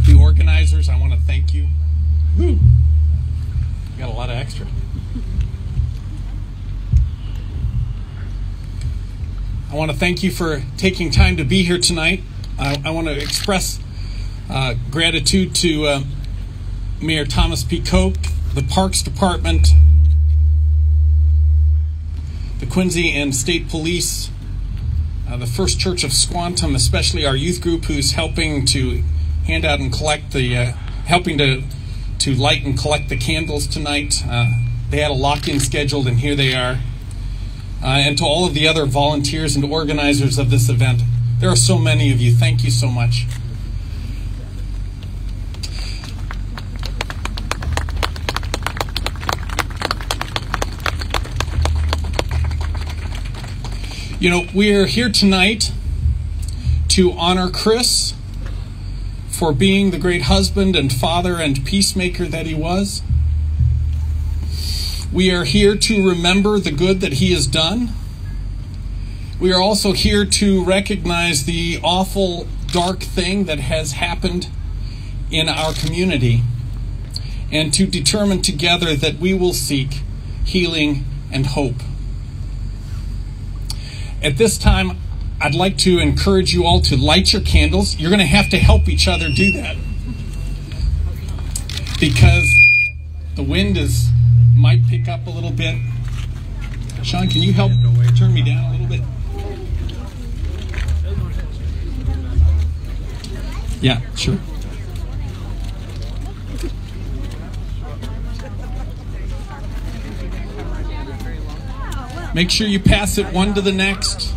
the organizers, I want to thank you. Woo. Got a lot of extra. I want to thank you for taking time to be here tonight. I want to express gratitude to Mayor Thomas P. Koch, the Parks Department, the Quincy and State Police, the First Church of Squantum, especially our youth group who's helping to hand out and collect the, helping to light and collect the candles tonight. They had a lock-in scheduled, and here they are. And to all of the other volunteers and organizers of this event. There are so many of you. Thank you so much. You know, we're here tonight to honor Chris for being the great husband and father and peacemaker that he was. We are here to remember the good that he has done. We are also here to recognize the awful, dark thing that has happened in our community and to determine together that we will seek healing and hope. At this time, I'd like to encourage you all to light your candles. You're going to have to help each other do that because the wind might pick up a little bit. Sean, can you help turn me down a little bit? Yeah, sure. Make sure you pass it one to the next.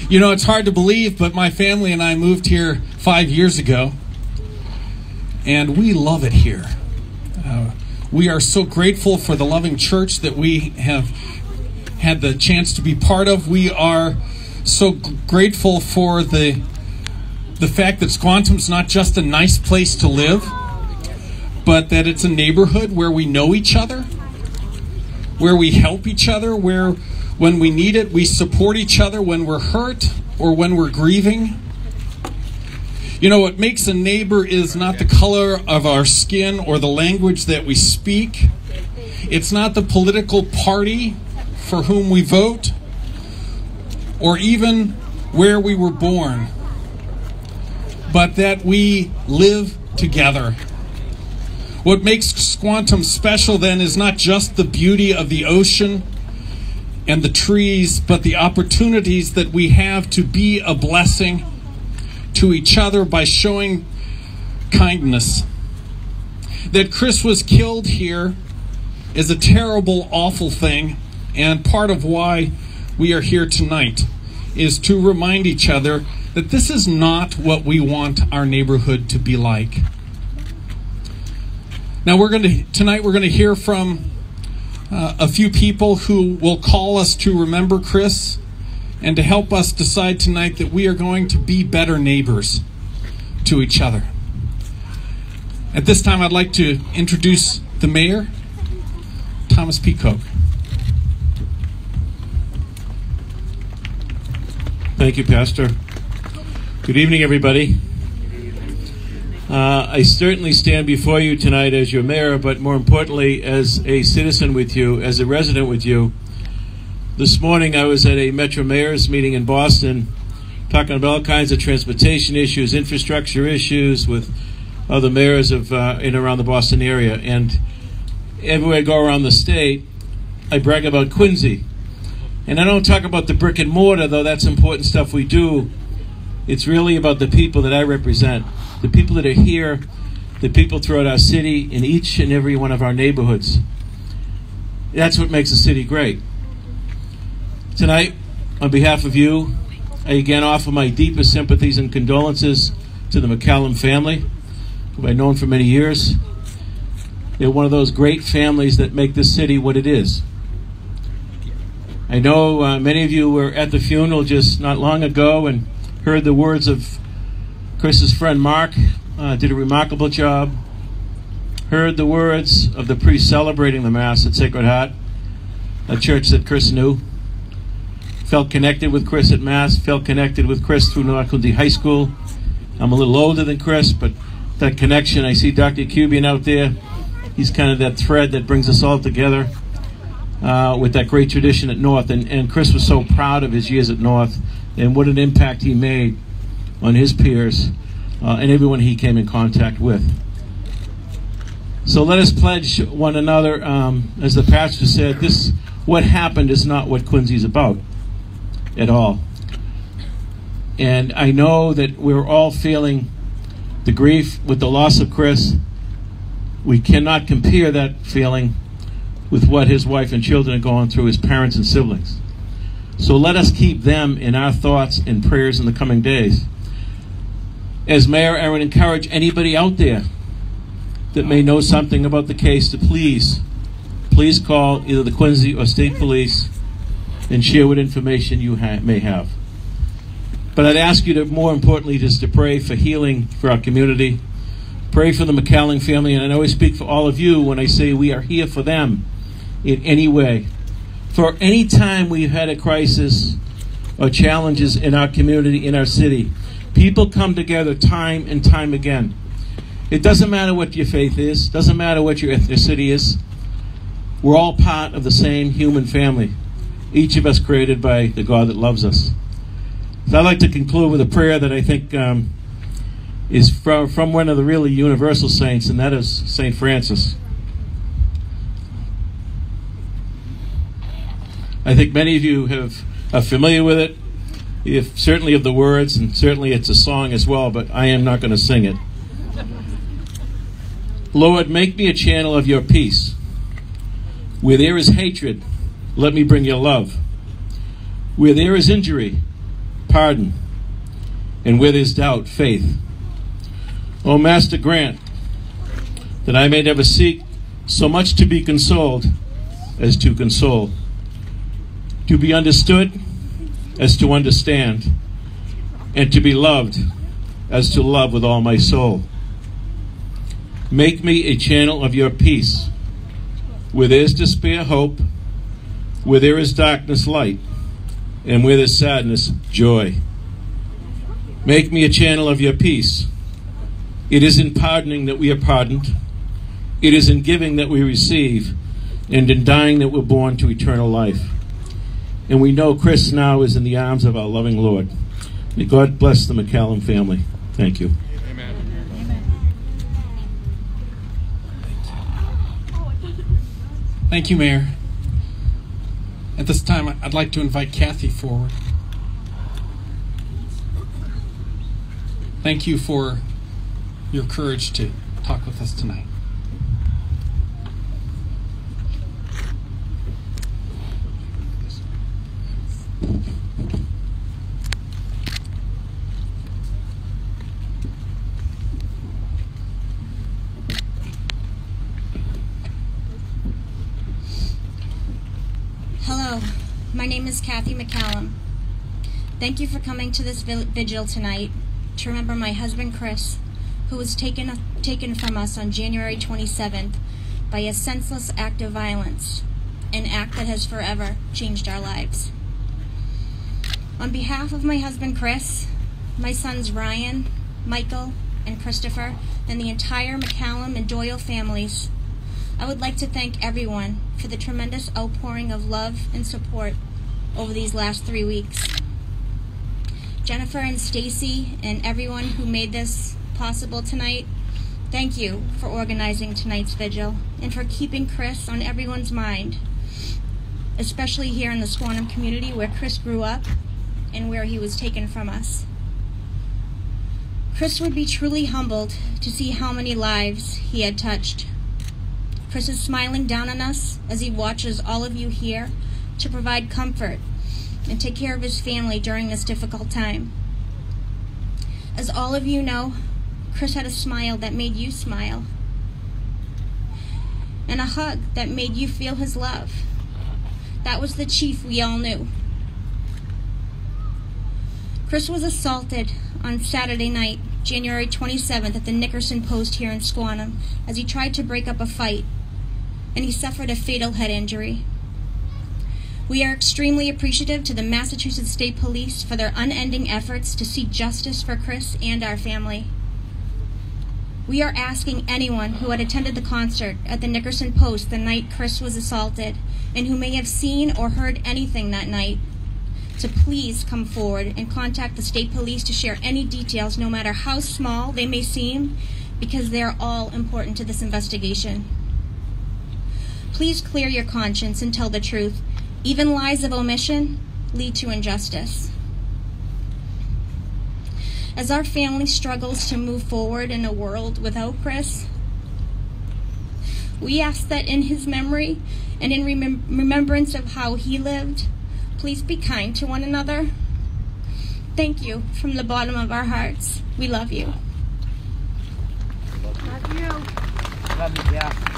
You know, it's hard to believe, but my family and I moved here 5 years ago, and we love it here. We are so grateful for the loving church that we have had the chance to be part of. We are so grateful for the fact that Squantum's not just a nice place to live, but that it's a neighborhood where we know each other, where we help each other, where when we need it, we support each other when we're hurt or when we're grieving. You know, what makes a neighbor is not the color of our skin or the language that we speak. It's not the political party for whom we vote, or even where we were born, but that we live together. What makes Squantum special then is not just the beauty of the ocean and the trees, but the opportunities that we have to be a blessing to each other by showing kindness. That Chris was killed here is a terrible, awful thing. And part of why we are here tonight is to remind each other that this is not what we want our neighborhood to be like. Now tonight we're going to hear from a few people who will call us to remember Chris and to help us decide tonight that we are going to be better neighbors to each other. At this time, I'd like to introduce the mayor, Thomas P. Koch. Thank you, Pastor. Good evening, everybody. I certainly stand before you tonight as your mayor, but more importantly, as a citizen with you, as a resident with you. This morning, I was at a Metro Mayor's meeting in Boston, talking about all kinds of transportation issues, infrastructure issues with other mayors of in and around the Boston area. And everywhere I go around the state, I brag about Quincy. And I don't talk about the brick and mortar, though that's important stuff we do. It's really about the people that I represent, the people that are here, the people throughout our city, in each and every one of our neighborhoods. That's what makes a city great. Tonight, on behalf of you, I again offer my deepest sympathies and condolences to the McCallum family, who I've known for many years. They're one of those great families that make this city what it is. I know many of you were at the funeral just not long ago and heard the words of Chris's friend Mark. Did a remarkable job. heard the words of the priest celebrating the Mass at Sacred Heart, a church that Chris knew, felt connected with Chris at Mass, felt connected with Chris through North Quincy High School. I'm a little older than Chris, but that connection, I see Dr. Cubian out there. He's kind of that thread that brings us all together with that great tradition at North. And Chris was so proud of his years at North and what an impact he made on his peers and everyone he came in contact with. So let us pledge one another, as the pastor said, what happened is not what Quincy's about at all. And I know that we're all feeling the grief with the loss of Chris. We cannot compare that feeling with what his wife and children are going through, his parents and siblings. So let us keep them in our thoughts and prayers in the coming days. As mayor, I would encourage anybody out there that may know something about the case to please call either the Quincy or state police and share what information you may have. But I'd ask you to, more importantly, just to pray for healing for our community. Pray for the McCallum family, and I always speak for all of you when I say we are here for them in any way. For any time we've had a crisis or challenges in our community, in our city, people come together time and time again. It doesn't matter what your faith is, doesn't matter what your ethnicity is. We're all part of the same human family, each of us created by the God that loves us. So I'd like to conclude with a prayer that I think is from one of the really universal saints, and that is St. Francis. I think many of you are familiar with it, certainly of the words, and certainly it's a song as well, but I am not going to sing it. Lord, make me a channel of your peace. Where there is hatred, let me bring your love. Where there is injury, pardon. And where there's doubt, faith. O Master, grant that I may never seek so much to be consoled as to console, to be understood as to understand, and to be loved as to love with all my soul. Make me a channel of your peace. Where there is despair, hope. Where there is darkness, light. And where there's sadness, joy. Make me a channel of your peace. It is in pardoning that we are pardoned. It is in giving that we receive, and in dying that we're born to eternal life. And we know Chris now is in the arms of our loving Lord. May God bless the McCallum family. Thank you. Thank you, Mayor. At this time, I'd like to invite Kathy forward. Thank you for your courage to talk with us tonight. Hello, my name is Kathy McCallum. Thank you for coming to this vigil tonight to remember my husband Chris, who was taken from us on January 27th by a senseless act of violence, an act that has forever changed our lives. On behalf of my husband Chris, my sons Ryan, Michael, and Christopher, and the entire McCallum and Doyle families, I would like to thank everyone for the tremendous outpouring of love and support over these last 3 weeks. Jennifer and Stacy and everyone who made this possible tonight, thank you for organizing tonight's vigil and for keeping Chris on everyone's mind, especially here in the Squantum community where Chris grew up and where he was taken from us. Chris would be truly humbled to see how many lives he had touched. Chris is smiling down on us as he watches all of you here to provide comfort and take care of his family during this difficult time. As all of you know, Chris had a smile that made you smile, and a hug that made you feel his love. That was the chief we all knew. Chris was assaulted on Saturday night January 27th at the Nickerson Post here in Squantum as he tried to break up a fight, and he suffered a fatal head injury. We are extremely appreciative to the Massachusetts State Police for their unending efforts to seek justice for Chris and our family. We are asking anyone who had attended the concert at the Nickerson Post the night Chris was assaulted and who may have seen or heard anything that night to please come forward and contact the state police to share any details, no matter how small they may seem, because they are all important to this investigation. Please clear your conscience and tell the truth. Even lies of omission lead to injustice. As our family struggles to move forward in a world without Chris, we ask that in his memory and in remembrance of how he lived, please be kind to one another. Thank you from the bottom of our hearts. We love you. Love you. Love you, yeah.